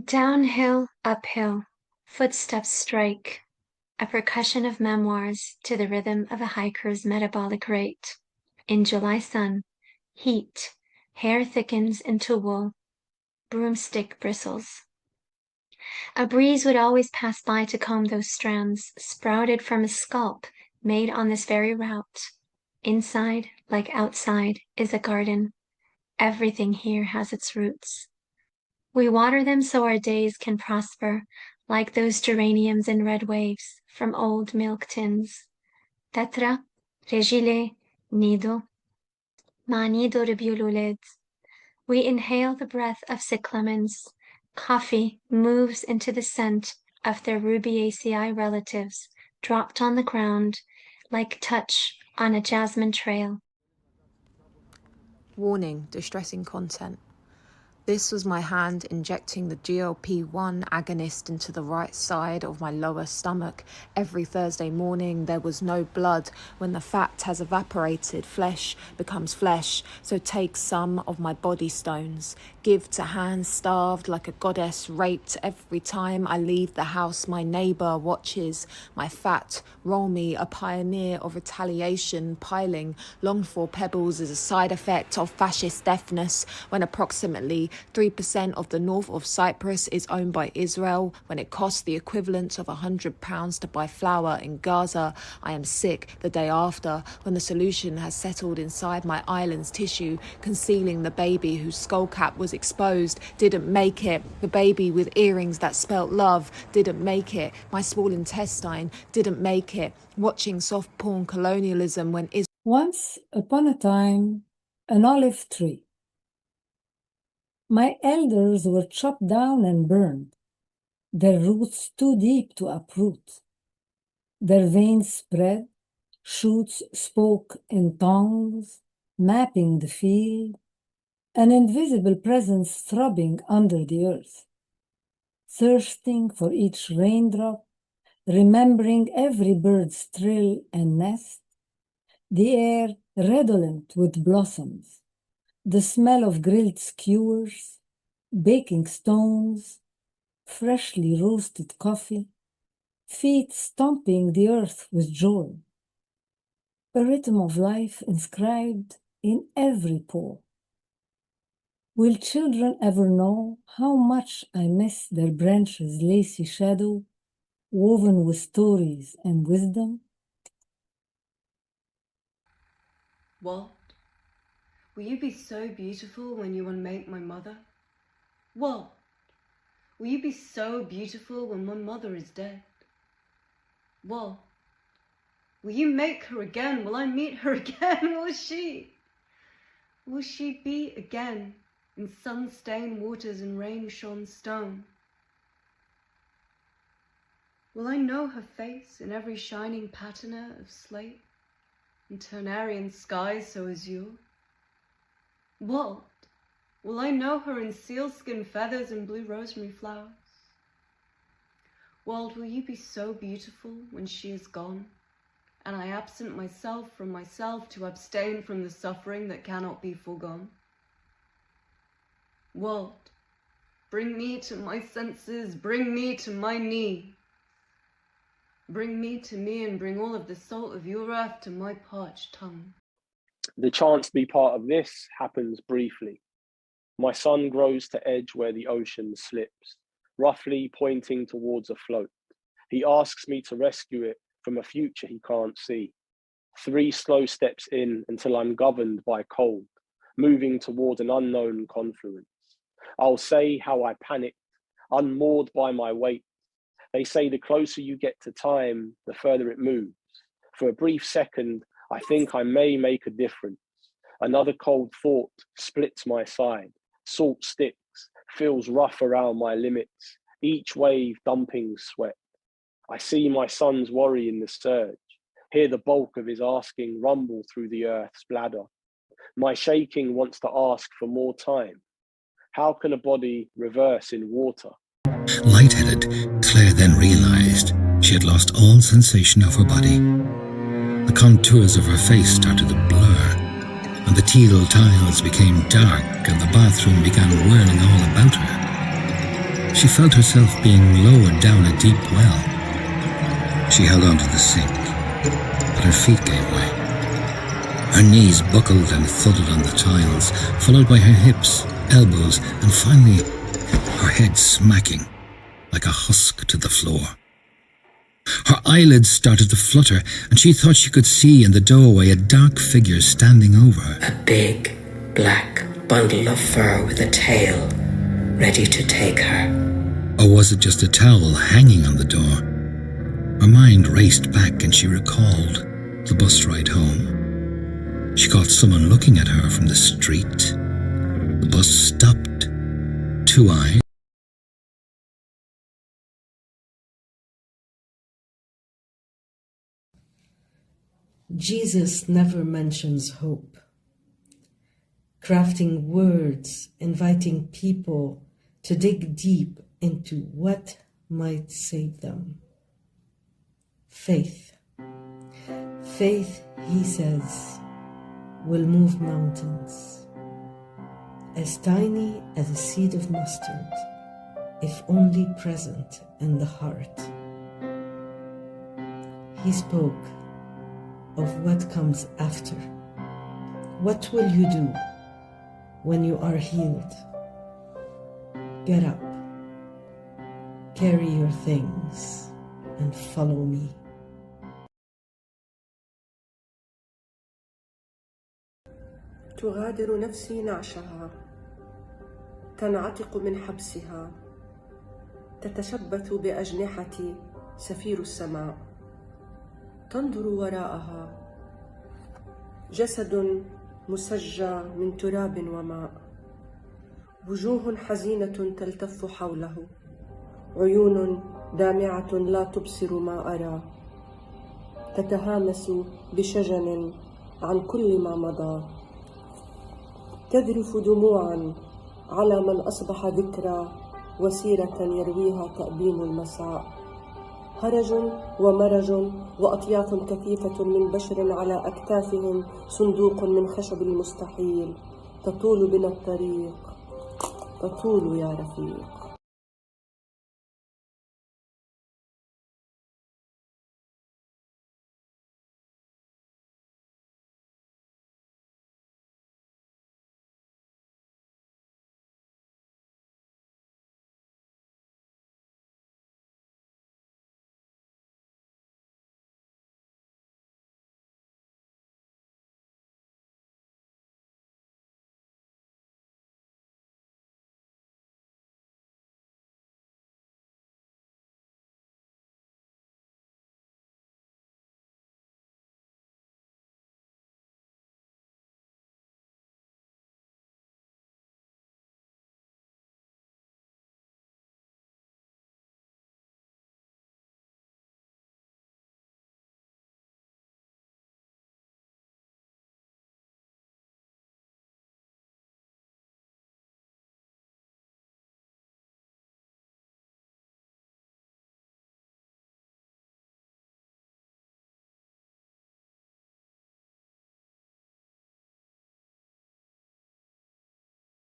Downhill, uphill, footsteps strike, a percussion of memoirs to the rhythm of a hiker's metabolic rate. In July sun, heat, hair thickens into wool, broomstick bristles. A breeze would always pass by to comb those strands, sprouted from a scalp made on this very route. Inside, like outside, is a garden. Everything here has its roots. We water them so our days can prosper, like those geraniums in red waves from old milk tins. Tetra, regile, nido, ma nido ribiululid. We inhale the breath of cyclamens. Coffee moves into the scent of their Rubiaceae relatives, dropped on the ground like touch on a jasmine trail. Warning, distressing content. This was my hand injecting the GLP-1 agonist into the right side of my lower stomach. Every Thursday morning there was no blood. When the fat has evaporated, flesh becomes flesh. So take some of my body stones. Give to hands starved like a goddess raped. Every time I leave the house, my neighbour watches my fat roll me, a pioneer of retaliation, piling longed for pebbles as a side effect of fascist deafness. When approximately 3% of the north of Cyprus is owned by Israel, when it costs the equivalent of £100 to buy flour in Gaza, I am sick the day after, when the solution has settled inside my island's tissue, concealing the baby whose skull cap was exposed, didn't make it. The baby with earrings that spelt love didn't make it. My small intestine didn't make it. Watching soft porn colonialism when Once upon a time, an olive tree. My elders were chopped down and burned, their roots too deep to uproot. Their veins spread, shoots spoke in tongues, mapping the field, an invisible presence throbbing under the earth, thirsting for each raindrop, remembering every bird's trill and nest, the air redolent with blossoms, the smell of grilled skewers, baking stones, freshly roasted coffee, feet stomping the earth with joy, a rhythm of life inscribed in every pore. Will children ever know how much I miss their branches' lacy shadow, woven with stories and wisdom? What? Will you be so beautiful when you unmake my mother? What? Will you be so beautiful when my mother is dead? What? Will you make her again? Will I meet her again? Will she be again in sun-stained waters and rain-shone stone? Will I know her face in every shining patina of slate and Turnarian skies so azure? What? Will I know her in sealskin feathers and blue rosemary flowers? World, will you be so beautiful when she is gone, and I absent myself from myself to abstain from the suffering that cannot be foregone? World, bring me to my senses, bring me to my knee. Bring me to me and bring all of the salt of your earth to my parched tongue. The chance to be part of this happens briefly. My son grows to edge where the ocean slips, roughly pointing towards a float. He asks me to rescue it from a future he can't see. 3 slow steps in until I'm governed by cold, moving toward an unknown confluence. I'll say how I panicked, unmoored by my weight. They say the closer you get to time, the further it moves. For a brief second, I think I may make a difference. Another cold thought splits my side. Salt sticks, feels rough around my limits, each wave dumping sweat. I see my son's worry in the surge, hear the bulk of his asking rumble through the earth's bladder. My shaking wants to ask for more time. How can a body reverse in water? Lightheaded, Claire then realised she had lost all sensation of her body. The contours of her face started to blur, and the teal tiles became dark and the bathroom began whirling all about her. She felt herself being lowered down a deep well. She held onto the sink, but her feet gave way. Her knees buckled and thudded on the tiles, followed by her hips, elbows, and finally her head smacking like a husk to the floor. Her eyelids started to flutter, and she thought she could see in the doorway a dark figure standing over her. A big, black bundle of fur with a tail, ready to take her. Or was it just a towel hanging on the door? Her mind raced back and she recalled the bus ride home. She caught someone looking at her from the street. The bus stopped. 2 eyes. Jesus never mentions hope. Crafting words, inviting people to dig deep into what might save them. Faith. Faith, he says, will move mountains. As tiny as a seed of mustard, if only present in the heart. He spoke of what comes after. What will you do when you are healed? Get up, carry your things, and follow me. تغادر نفسي نعشها، تنعتق من حبسها، تتشبث بأجنحتي سفير السماء، تنظر وراءها جسد مسجى من تراب وماء، وجوه حزينة تلتف حوله، عيون دامعة لا تبصر ما أرى، تتهامس بشجن عن كل ما مضى، تذرف دموعا على من أصبح ذكرى وسيرة يرويها تأبين المساء، هرج ومرج وأطياف كثيفة من بشر على أكتافهم صندوق من خشب المستحيل، تطول بنا الطريق، تطول يا رفيق.